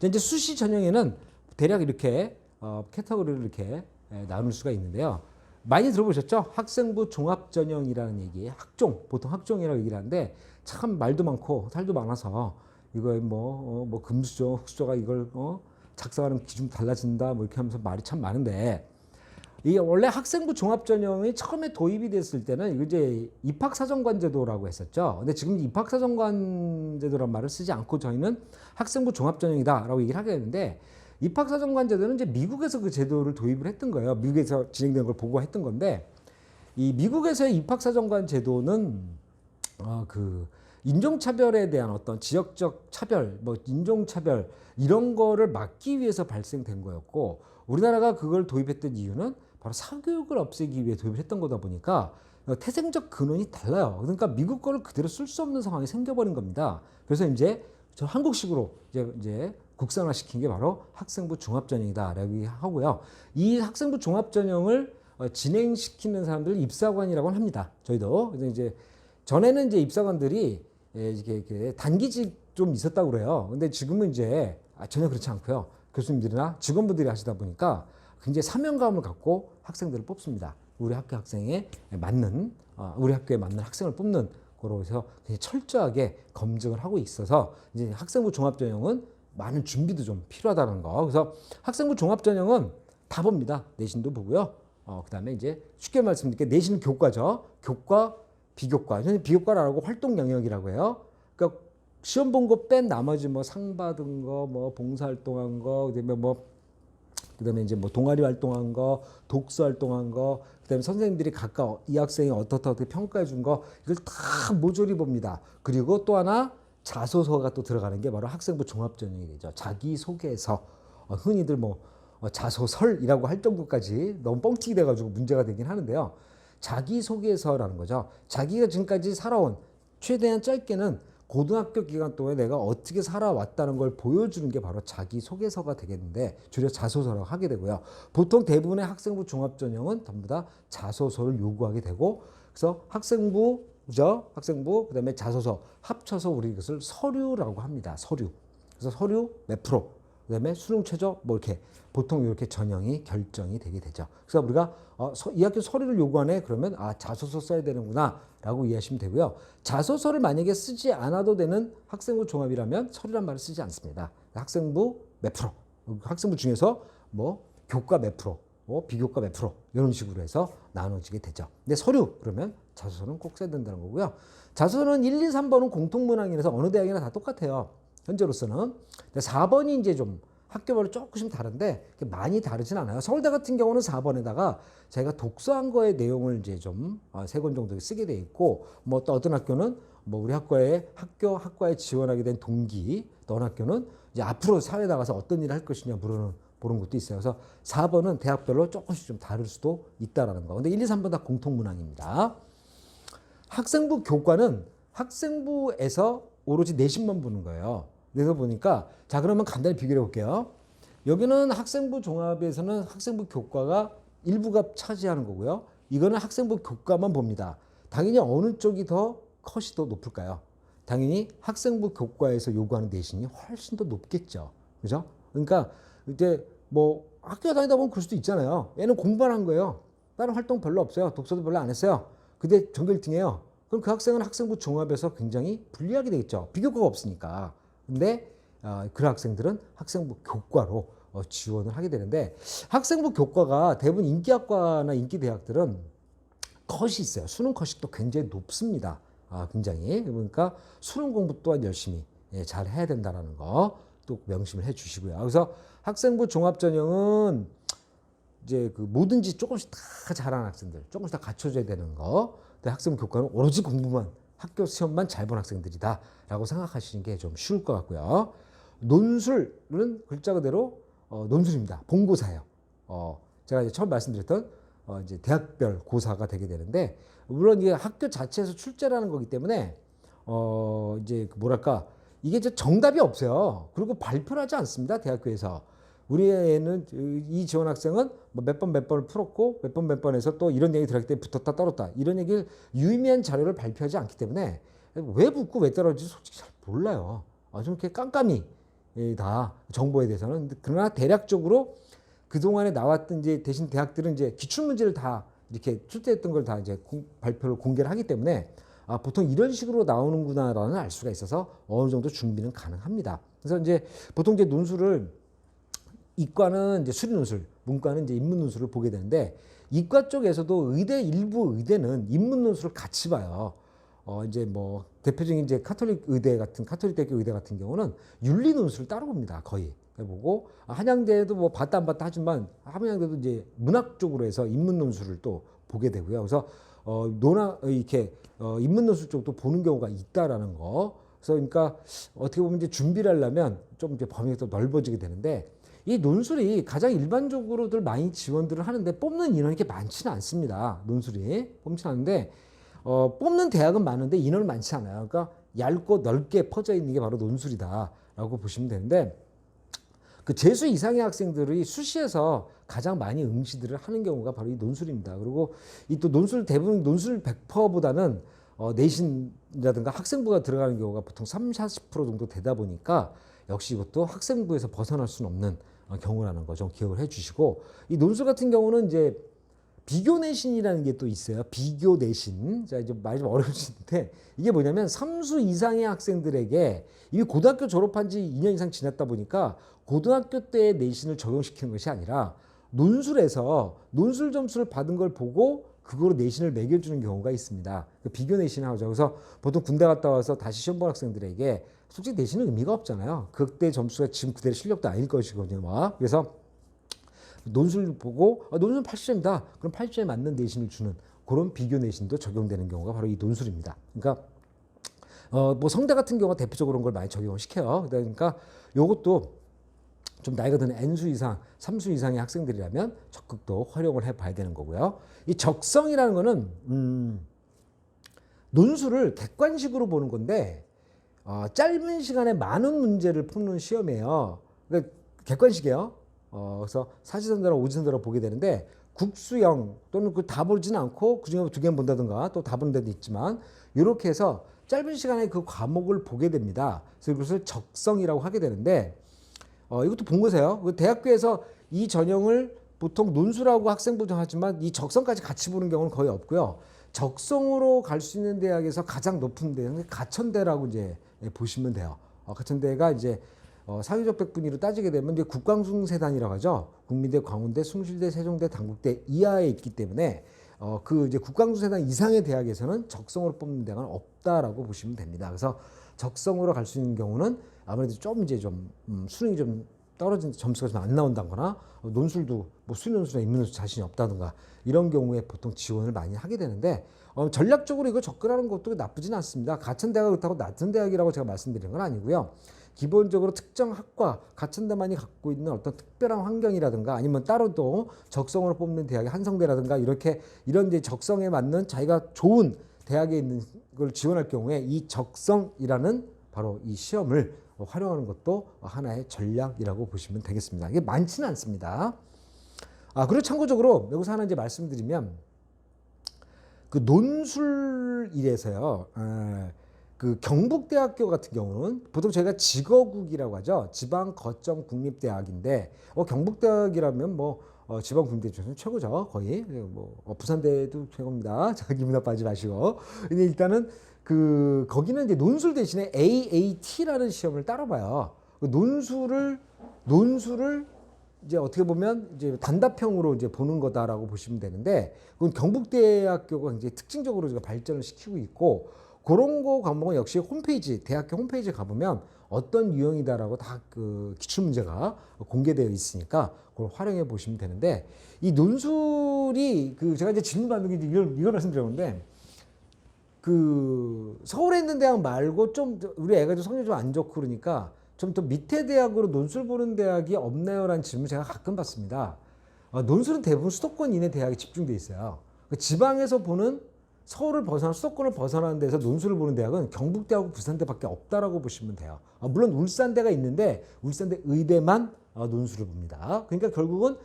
이제 수시 전형에는 대략 이렇게 카테고리를 이렇게 나눌 수가 있는데요. 많이 들어보셨죠? 학생부 종합전형이라는 얘기, 학종, 보통 학종이라고 얘기를 하는데 참 말도 많고 살도 많아서 이거 뭐 금수저, 흑수저가 이걸 작성하는 기준 달라진다 뭐 이렇게 하면서 말이 참 많은데 이게 원래 학생부 종합전형이 처음에 도입이 됐을 때는 이거 이제 입학사정관제도라고 했었죠. 근데 지금 입학사정관제도란 말을 쓰지 않고 저희는 학생부 종합전형이다라고 얘기를 하게 되는데 입학사정관제도는 이제 미국에서 그 제도를 도입을 했던 거예요. 미국에서 진행된 걸 보고 했던 건데 이 미국에서의 입학사정관제도는 그 인종차별에 대한 어떤 지역적 차별, 뭐 인종차별 이런 거를 막기 위해서 발생된 거였고 우리나라가 그걸 도입했던 이유는 바로 사교육을 없애기 위해 도입을 했던 거다 보니까 태생적 근원이 달라요. 그러니까 미국 거를 그대로 쓸 수 없는 상황이 생겨버린 겁니다. 그래서 이제 저 한국식으로 이제 국산화시킨 게 바로 학생부 종합전형이다라고 하고요. 이 학생부 종합전형을 진행시키는 사람들을 입사관이라고 합니다. 저희도 이제 전에는 이제 입사관들이 이렇게 단기직 좀 있었다고 그래요. 근데 지금은 이제 전혀 그렇지 않고요. 교수님들이나 직원분들이 하시다 보니까 굉장히 사명감을 갖고 학생들을 뽑습니다. 우리 학교 학생에 맞는 우리 학교에 맞는 학생을 뽑는 거로 해서 굉장히 철저하게 검증을 하고 있어서 이제 학생부 종합전형은 많은 준비도 좀 필요하다는 거. 그래서 학생부 종합전형은 다 봅니다. 내신도 보고요. 그다음에 이제 쉽게 말씀드릴게요. 내신은 교과죠. 교과, 비교과. 저는 비교과라고 활동 영역이라고 해요. 그러니까 시험 본 거 뺀 나머지 뭐 상 받은 거, 뭐 봉사활동한 거, 그다음에 이제 뭐 동아리 활동한 거, 독서 활동한 거, 그다음에 선생님들이 각각 이 학생이 어떻게 평가해 준 거 이걸 다 모조리 봅니다. 그리고 또 하나 자소서가 또 들어가는 게 바로 학생부 종합전형이 되죠. 자기소개서. 흔히들 뭐 자소설이라고 할 정도까지 너무 뻥튀기 돼가지고 문제가 되긴 하는데요. 자기소개서라는 거죠. 자기가 지금까지 살아온 최대한 짧게는 고등학교 기간 동안에 내가 어떻게 살아왔다는 걸 보여주는 게 바로 자기소개서가 되겠는데 줄여 자소서라고 하게 되고요. 보통 대부분의 학생부 종합전형은 전부 다 자소서를 요구하게 되고 그래서 학생부죠. 학생부 그다음에 자소서 합쳐서 우리 이것을 서류라고 합니다. 서류. 그래서 서류 몇 프로 그다음에 수능 최저 뭐 이렇게 보통 이렇게 전형이 결정이 되게 되죠. 그래서 우리가 이 학교 서류를 요구하네 그러면 자소서 써야 되는구나라고 이해하시면 되고요. 자소서를 만약에 쓰지 않아도 되는 학생부 종합이라면 서류란 말을 쓰지 않습니다. 학생부 몇 프로, 학생부 중에서 뭐 교과 몇 프로, 비교과 몇 프로 이런 식으로 해서 나눠지게 되죠. 근데 서류 그러면 자소서는 꼭 써야 된다는 거고요. 자소서는 1, 2, 3번은 공통문항이라서 어느 대학이나 다 똑같아요. 현재로서는. 4번이 이제 좀 학교별로 조금씩 다른데 많이 다르진 않아요. 서울대 같은 경우는 4번에다가 자기가 독서한 거의 내용을 이제 좀 3권 정도 쓰게 돼 있고 뭐 또 어떤 학교는 뭐 우리 학과에 지원하게 된 동기 또 어느 학교는 이제 앞으로 사회에 나가서 어떤 일을 할 것이냐 보는 것도 있어요. 그래서 4번은 대학별로 조금씩 좀 다를 수도 있다라는 거. 근데 1, 2, 3번 다 공통문항입니다. 학생부 교과는 학생부에서 오로지 내신만 보는 거예요. 그래서 보니까 자 그러면 간단히 비교해 볼게요. 여기는 학생부 종합에서는 학생부 교과가 일부가 차지하는 거고요. 이거는 학생부 교과만 봅니다. 당연히 어느 쪽이 더 컷이 더 높을까요? 당연히 학생부 교과에서 요구하는 내신이 훨씬 더 높겠죠. 그죠? 그러니까 이제 뭐 학교 다니다 보면 그럴 수도 있잖아요. 얘는 공부만 한 거예요. 다른 활동 별로 없어요. 독서도 별로 안 했어요. 근데 전교 1등이에요. 그럼 그 학생은 학생부 종합에서 굉장히 불리하게 되겠죠. 비교과가 없으니까. 근데 그 학생들은 학생부 교과로 지원을 하게 되는데 학생부 교과가 대부분 인기학과나 인기대학들은 컷이 있어요. 수능 컷이 또 굉장히 높습니다. 굉장히. 그러니까 수능 공부 또한 열심히 잘 해야 된다는 거 또 명심을 해 주시고요. 그래서 학생부 종합전형은 이제 그 뭐든지 조금씩 다 잘하는 학생들, 조금씩 다 갖춰줘야 되는 거. 근데 학생부 교과는 오로지 공부만 학교 시험만 잘 본 학생들이다라고 생각하시는 게 좀 쉬울 것 같고요. 논술은 글자 그대로 논술입니다. 본고사예요. 제가 이제 처음 말씀드렸던 이제 대학별 고사가 되게 되는데 물론 이게 학교 자체에서 출제라는 거기 때문에 이제 뭐랄까 이게 이제 정답이 없어요. 그리고 발표를 하지 않습니다. 대학교에서. 우리 애는 이 지원 학생은 뭐 몇 번을 풀었고 몇 번에서 또 이런 얘기 들었기 때문에 붙었다 떨었다 이런 얘기를 유의미한 자료를 발표하지 않기 때문에 왜 붙고 왜 떨어지지 솔직히 잘 몰라요. 좀 이렇게 깜깜이 다 정보에 대해서는. 그러나 대략적으로 그 동안에 나왔던 이제 대신 대학들은 이제 기출 문제를 다 이렇게 출제했던 걸 다 이제 발표를 공개를 하기 때문에 보통 이런 식으로 나오는구나라는 알 수가 있어서 어느 정도 준비는 가능합니다. 그래서 이제 보통 이제 논술을 이과는 이제 수리 논술, 문과는 이제 인문 논술을 보게 되는데 이과 쪽에서도 일부 의대는 인문 논술을 같이 봐요. 이제 뭐 대표적인 이제 카톨릭 대학교 의대 같은 경우는 윤리 논술을 따로 봅니다. 거의 해보고 한양대도 뭐 봤다 안 봤다 하지만 한양대도 이제 문학 쪽으로 해서 인문 논술을 또 보게 되고요. 그래서 인문 논술 쪽도 보는 경우가 있다라는 거. 그래서 그러니까 어떻게 보면 이제 준비를 하려면 좀 이제 범위가 더 넓어지게 되는데 이 논술이 가장 일반적으로들 많이 지원들을 하는데 뽑는 인원이 이렇게 많지는 않습니다. 논술이 뽑지는 않는데 뽑는 대학은 많은데 인원은 많지 않아요. 그러니까 얇고 넓게 퍼져 있는 게 바로 논술이다라고 보시면 되는데 그 재수 이상의 학생들이 수시에서 가장 많이 응시들을 하는 경우가 바로 이 논술입니다. 그리고 이 또 논술 대부분 논술 100%보다는 내신이라든가 학생부가 들어가는 경우가 보통 30, 40% 정도 되다 보니까 역시 이것도 학생부에서 벗어날 수는 없는 경우라는 거 좀 기억을 해주시고 이 논술 같은 경우는 이제 비교 내신이라는 게 또 있어요. 비교 내신. 자, 이제 말이 좀 어려우신데 이게 뭐냐면 3수 이상의 학생들에게 이미 고등학교 졸업한 지 2년 이상 지났다 보니까 고등학교 때의 내신을 적용시키는 것이 아니라 논술에서 논술 점수를 받은 걸 보고 그거로 내신을 매겨주는 경우가 있습니다. 비교 내신을 하죠. 그래서 보통 군대 갔다 와서 다시 시험 본 학생들에게 솔직히 내신은 의미가 없잖아요. 그때 점수가 지금 그대로 실력도 아닐 것이거든요. 그래서 논술 보고 논술은 80점이다. 그럼 80점에 맞는 내신을 주는 그런 비교 내신도 적용되는 경우가 바로 이 논술입니다. 그러니까 뭐 성대 같은 경우가 대표적으로 그런 걸 많이 적용을 시켜요. 그러니까 요것도 좀 나이가 드는 N수 이상, 3수 이상의 학생들이라면 적극 또 활용을 해봐야 되는 거고요. 이 적성이라는 거는 논술을 객관식으로 보는 건데 짧은 시간에 많은 문제를 푸는 시험이에요. 그러니까 객관식이에요. 그래서 사지선다랑 오지선다로 보게 되는데 국수형 또는 그 다 보지는 않고 그중에 2개만 본다든가 또 다 보는 데도 있지만 이렇게 해서 짧은 시간에 그 과목을 보게 됩니다. 그래서 이것을 적성이라고 하게 되는데 이것도 본 거세요. 대학교에서 이 전형을 보통 논술하고 학생부 하지만 이 적성까지 같이 보는 경우는 거의 없고요. 적성으로 갈 수 있는 대학에서 가장 높은 대학은 가천대라고 이제 보시면 돼요. 가천대가 이제 사회적 백분위로 따지게 되면 이제 국광숭세단이라고 하죠. 국민대, 광운대, 숭실대, 세종대, 단국대 이하에 있기 때문에 그 이제 국광숭세단 이상의 대학에서는 적성으로 뽑는 대학은 없다라고 보시면 됩니다. 그래서 적성으로 갈 수 있는 경우는 아무래도 좀 이제 좀 수능이 좀 떨어진 점수가 좀 안 나온다거나 논술도 뭐 수리 논술이나 인문 논술 자신이 없다든가 이런 경우에 보통 지원을 많이 하게 되는데 전략적으로 이거 접근하는 것도 나쁘진 않습니다. 가천대가 그렇다고 낮은 대학이라고 제가 말씀드린 건 아니고요. 기본적으로 특정 학과 가천대만이 갖고 있는 어떤 특별한 환경이라든가 아니면 따로 또 적성으로 뽑는 대학이 한성대라든가 이런 이제 적성에 맞는 자기가 좋은 대학에 있는 걸 지원할 경우에 이 적성이라는 바로 이 시험을 활용하는 것도 하나의 전략이라고 보시면 되겠습니다. 이게 많지는 않습니다. 그리고 참고적으로 여기서 하나 이제 말씀드리면 그 논술일에서요. 그 경북대학교 같은 경우는 보통 저희가 지거국이라고 하죠. 지방거점국립대학인데 경북대학이라면 뭐 지방국립대 중에서는 최고죠. 거의 뭐 부산대도 최고입니다. 자, 기분 나빠하지 마시고. 근데 일단은 거기는 이제 논술 대신에 AAT라는 시험을 따로 봐요. 논술을 이제 어떻게 보면 이제 단답형으로 이제 보는 거다라고 보시면 되는데 그건 경북대학교가 굉장히 특징적으로 제가 발전을 시키고 있고 그런 거 과목은 역시 대학교 홈페이지에 가보면 어떤 유형이다라고 다 그 기출 문제가 공개되어 있으니까 그걸 활용해 보시면 되는데 이 논술이 제가 이제 질문 받는 게 이제 이걸 말씀드렸는데 서울에 있는 대학 말고 좀 우리 애가 좀 성적이 좀 안 좋고 그러니까 좀 더 밑에 대학으로 논술 보는 대학이 없나요라는 질문 제가 가끔 받습니다. 논술은 대부분 수도권 이내 대학에 집중돼 있어요. 지방에서 보는 서울을 벗어나 수도권을 벗어나는 데서 논술을 보는 대학은 경북대하고 부산대밖에 없다라고 보시면 돼요. 물론 울산대가 있는데 울산대 의대만 논술을 봅니다. 그러니까 결국은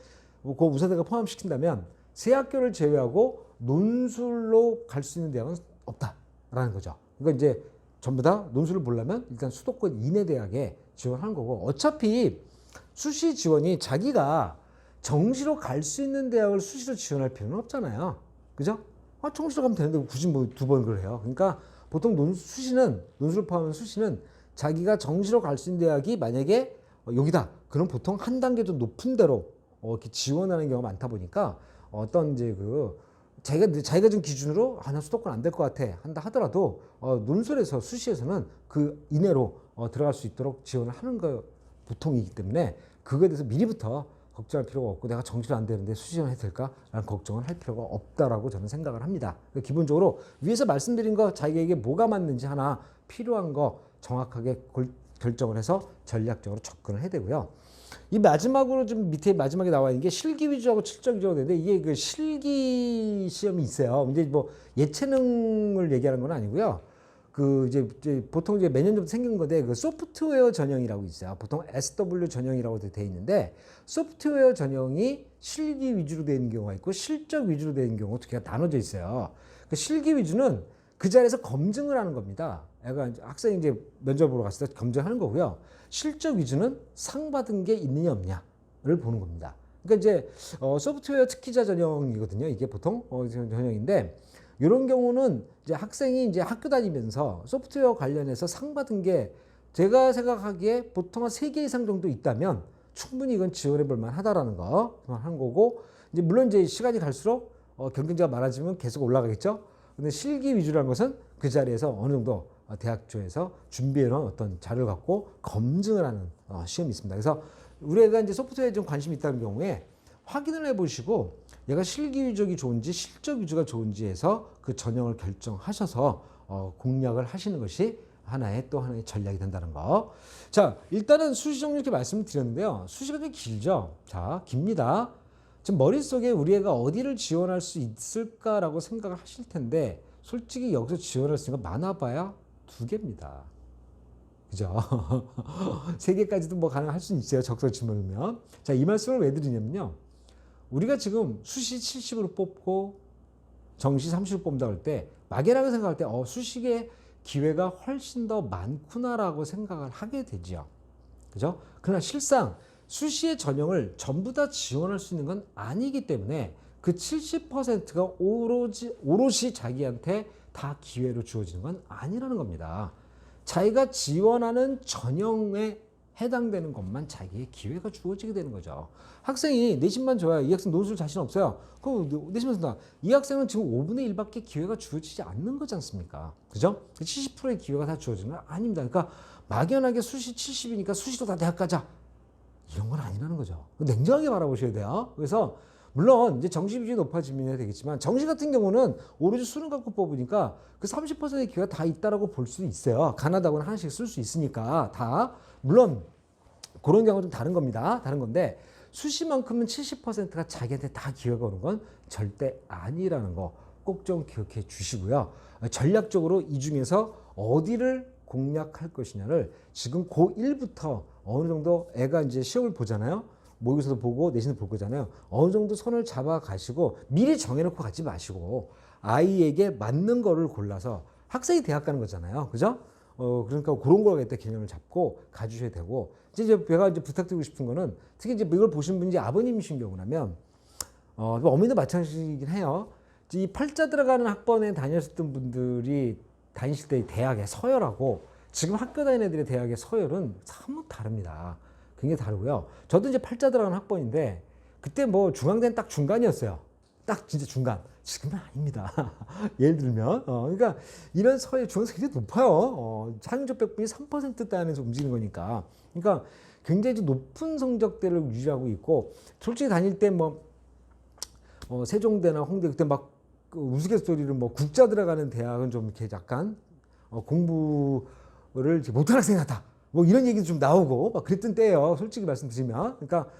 그 울산대가 포함시킨다면 세 학교를 제외하고 논술로 갈 수 있는 대학은 없다라는 거죠. 그러니까 이제 전부 다 논술을 보려면 일단 수도권 이내 대학에 지원하는 거고, 어차피 수시 지원이 자기가 정시로 갈 수 있는 대학을 수시로 지원할 필요는 없잖아요. 그죠? 정시로 가면 되는데 굳이 뭐 두 번 그래요. 그러니까 보통 논술을 포함한 수시는 자기가 정시로 갈 수 있는 대학이 만약에 여기다. 그럼 보통 한 단계 좀 높은 데로 이렇게 지원하는 경우가 많다 보니까 어떤 이제 자기가 좀 기준으로 나 수도권 안 될 것 같아 한다 하더라도 논술에서 수시에서는 그 이내로 들어갈 수 있도록 지원을 하는 거 보통이기 때문에 그거에 대해서 미리부터 걱정할 필요가 없고 내가 정시로 안 되는데 수시 지원해도 될까라는 걱정을 할 필요가 없다라고 저는 생각을 합니다. 기본적으로 위에서 말씀드린 거 자기에게 뭐가 맞는지 하나 필요한 거 정확하게 결정을 해서 전략적으로 접근을 해야 되고요. 이 마지막으로 좀 밑에 마지막에 나와 있는 게 실기 위주하고 실적 위주가 되는데 이게 그 실기 시험이 있어요. 근데 뭐 예체능을 얘기하는 건 아니고요. 이제 보통 이제 매년 좀 생긴 건데 그 소프트웨어 전형이라고 있어요. 보통 SW 전형이라고 돼 있는데 소프트웨어 전형이 실기 위주로 되어 있는 경우가 있고 실적 위주로 되어 있는 경우가 두 개가 나눠져 있어요. 그 실기 위주는 그 자리에서 검증을 하는 겁니다. 학생이 이제 면접 보러 갔을 때 검증하는 거고요. 실적 위주는 상 받은 게 있느냐 없냐를 보는 겁니다. 그러니까 이제 소프트웨어 특기자 전형이거든요. 이게 보통 전형인데 이런 경우는 이제 학생이 이제 학교 다니면서 소프트웨어 관련해서 상 받은 게 제가 생각하기에 보통 한 3개 이상 정도 있다면 충분히 이건 지원해 볼 만하다라는 거 한 거고, 이제 물론 이제 시간이 갈수록 경쟁자가 많아지면 계속 올라가겠죠. 근데 실기 위주라는 것은 그 자리에서 어느 정도 대학 쪽에서 준비해 놓은 어떤 자료를 갖고 검증을 하는 시험이 있습니다. 그래서 우리 애가 이제 소프트웨어에 좀 관심이 있다는 경우에 확인을 해보시고 얘가 실기 위주가 좋은지 실적 위주가 좋은지 해서 그 전형을 결정하셔서 공략을 하시는 것이 하나의 전략이 된다는 거. 자, 일단은 수시 정리 이렇게 말씀을 드렸는데요. 수시가 좀 길죠. 자, 깁니다. 지금 머릿속에 우리 애가 어디를 지원할 수 있을까라고 생각을 하실 텐데 솔직히 여기서 지원할 수 있는 거 많아봐야 2개입니다. 그죠? 3개까지도 뭐 가능할 수는 있어요. 적성 지원이면. 자, 이 말씀을 왜 드리냐면요. 우리가 지금 수시 70으로 뽑고 정시 30으로 뽑는다 할 때 막연하게 생각할 때 수시의 기회가 훨씬 더 많구나라고 생각을 하게 되죠. 그죠? 그러나 실상 수시의 전형을 전부 다 지원할 수 있는 건 아니기 때문에 그 70%가 오롯이 자기한테 다 기회로 주어지는 건 아니라는 겁니다. 자기가 지원하는 전형에 해당되는 것만 자기의 기회가 주어지게 되는 거죠. 학생이 내신만 좋아요. 이 학생 논술 자신 없어요. 그럼 내신만 쓴다. 이 학생은 지금 5분의 1밖에 기회가 주어지지 않는 거지 않습니까? 그죠? 70%의 기회가 다 주어지는 건 아닙니다. 그러니까 막연하게 수시 70이니까 수시로 다 대학 가자. 이런 건 아니라는 거죠. 냉정하게 바라보셔야 돼요. 그래서 물론 이제 정시 비중이 높아지면 되겠지만 정시 같은 경우는 오로지 수능 갖고 뽑으니까 그 30%의 기회가 다 있다라고 볼 수 있어요. 가나다고는 하나씩 쓸 수 있으니까 다. 물론 그런 경우는 좀 다른 겁니다. 다른 건데 수시만큼은 70%가 자기한테 다 기회가 오는 건 절대 아니라는 거 꼭 좀 기억해 주시고요. 전략적으로 이 중에서 어디를 공략할 것이냐를 지금 고1부터 어느 정도 애가 이제 시험을 보잖아요. 모의고사도 보고 내신도 볼 거잖아요. 어느 정도 선을 잡아 가시고 미리 정해놓고 가지 마시고 아이에게 맞는 거를 골라서 학생이 대학 가는 거잖아요. 그죠? 그러니까 그런 거겠다 개념을 잡고 가주셔야 되고 이제 제가 이제 부탁드리고 싶은 거는 특히 이제 이걸 보신 분이 아버님이신 경우라면 어머니도 마찬가지이긴 해요. 이 팔자 들어가는 학번에 다녔었던 분들이 다니실 때 대학의 서열하고 지금 학교 다니는 애들의 대학의 서열은 사뭇 다릅니다. 굉장히 다르고요. 저도 이제 팔자 들어가는 학번인데 그때 뭐 중앙대는 딱 중간이었어요. 딱 진짜 중간. 지금은 아닙니다. 예를 들면 그러니까 이런 서열 중앙에서 굉장히 높아요. 상위접백분이 3%대 안에서 움직이는 거니까. 그러니까 굉장히 높은 성적대를 유지하고 있고 솔직히 다닐 때 뭐 세종대나 홍대 그때 막 우스갯소리로 뭐 국자 들어가는 대학은 좀 이렇게 약간 공부를 못하는 학생이 같다. 뭐 이런 얘기도 좀 나오고 막 그랬던 때예요. 솔직히 말씀드리면. 그러니까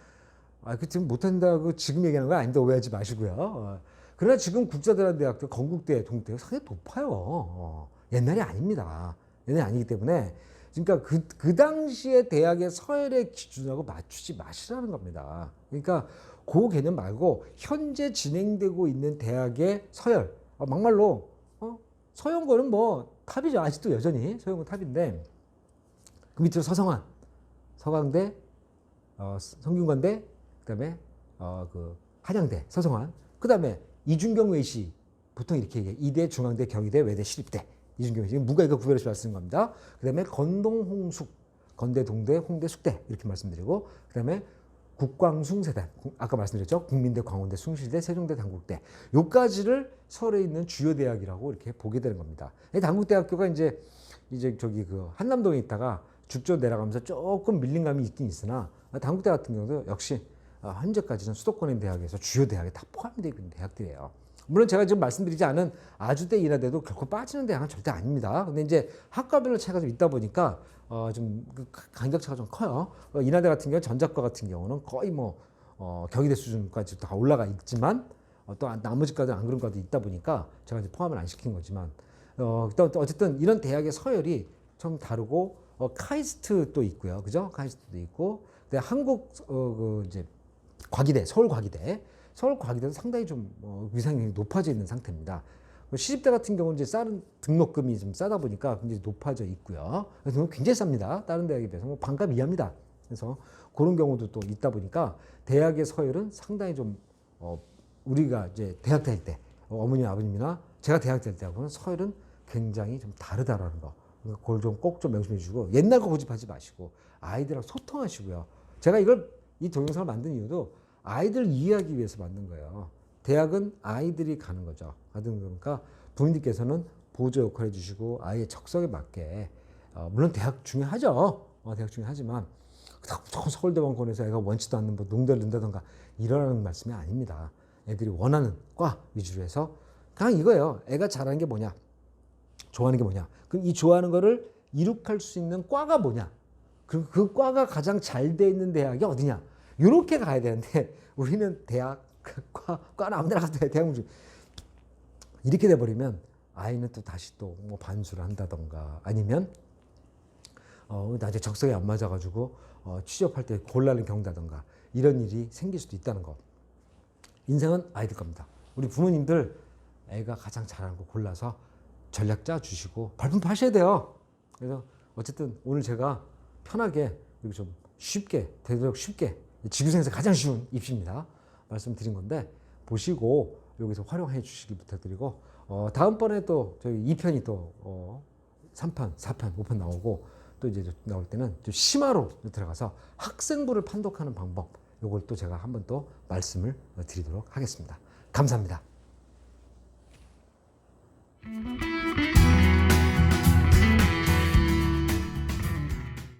그 지금 못한다고 지금 얘기하는 거 아닌데 오해하지 마시고요. 그러나 지금 국자 들어가는 대학들 건국대, 동국대가 상당히 높아요. 옛날이 아닙니다. 옛날이 아니기 때문에 그러니까 그 당시에 대학의 서열의 기준하고 맞추지 마시라는 겁니다. 그러니까 그 개념 말고 현재 진행되고 있는 대학의 서열 막말로 서연고는 뭐 탑이죠. 아직도 여전히 서영고 탑인데 그 밑으로 서성한, 서강대, 성균관대, 그다음에 그 한양대, 서성한, 그다음에 이준경 외시 보통 이렇게 얘기해요. 이대, 중앙대, 경희대, 외대, 시립대. 이준경 외시 문과 이거 구별해서 말쓰는 겁니다. 그다음에 건동, 홍숙, 건대, 동대, 홍대, 숙대 이렇게 말씀드리고 그다음에 국광숭세대 아까 말씀드렸죠. 국민대, 광운대, 숭실대, 세종대, 단국대 요까지를 서울에 있는 주요 대학이라고 이렇게 보게 되는 겁니다. 단국대학교가 이제 저기 그 한남동에 있다가 죽전 내려가면서 조금 밀린 감이 있긴 있으나 단국대 같은 경우도 역시 현재까지는 수도권의 대학에서 주요 대학에 다 포함이 되어 있는 대학들이에요. 물론 제가 지금 말씀드리지 않은 아주대, 인하대도 결코 빠지는 대학은 절대 아닙니다. 근데 이제 학과별로 차이가 좀 있다 보니까 좀 간격차가 좀 커요. 인하대 같은 경우, 전작과 같은 경우는 거의 뭐 경희대 수준까지 다 올라가 있지만 또 나머지 과도 안 그런 과도 있다 보니까 제가 이제 포함을 안 시킨 거지만 어쨌든 이런 대학의 서열이 좀 다르고 카이스트도 있고요, 그죠? 카이스트도 있고, 근데 한국 그 이제 과기대, 서울과기대도 상당히 좀 위상이 높아져 있는 상태입니다. 시집대 같은 경우는 이제 등록금이 좀 싸다 보니까 굉장히 높아져 있고요. 그래서 굉장히 쌉니다. 다른 대학에 비해서 뭐 반값 이하입니다. 그래서 그런 경우도 또 있다 보니까 대학의 서열은 상당히 좀 우리가 이제 대학 다닐 때 어머니 아버님이나 제가 대학 다닐 때하고는 서열은 굉장히 좀 다르다라는 거. 그걸 좀 꼭 좀 명심해 주시고 옛날 거 고집하지 마시고 아이들하고 소통하시고요. 제가 이 동영상을 만든 이유도 아이들 이해하기 위해서 만든 거예요. 대학은 아이들이 가는 거죠. 그러니까 부모님께서는 보조 역할 해주시고 아이의 적성에 맞게 물론 대학 중요하죠. 대학 중요하지만 서울대병원에서 애가 원치도 않는 뭐 농대를 넣는다던가 이러라는 말씀이 아닙니다. 애들이 원하는 과 위주로 해서 그냥 이거예요. 애가 잘하는 게 뭐냐, 좋아하는 게 뭐냐, 그럼 이 좋아하는 거를 이룩할 수 있는 과가 뭐냐, 그리고 그 과가 가장 잘 돼 있는 대학이 어디냐, 이렇게 가야 되는데 우리는 대학 과는 아무데나 가도 돼. 대학 문제 이렇게 돼버리면 아이는 또 다시 또 뭐 반수를 한다던가 아니면 나중에 적성에 안 맞아가지고 취업할 때 곤란을 겪는다던가 이런 일이 생길 수도 있다는 거. 인생은 아이들 겁니다. 우리 부모님들 애가 가장 잘하는 거 골라서 전략 짜 주시고 발품 하셔야 돼요. 그래서 어쨌든 오늘 제가 편하게 그리고 좀 쉽게, 되도록 쉽게, 지구상에서 가장 쉬운 입시입니다. 말씀드린 건데 보시고 여기서 활용해 주시기 부탁드리고 다음번에 또 저희 2편이 또 3편, 4편, 5편 나오고 또 이제 나올 때는 좀 심화로 들어가서 학생부를 판독하는 방법 요걸 또 제가 한번 또 말씀을 드리도록 하겠습니다. 감사합니다.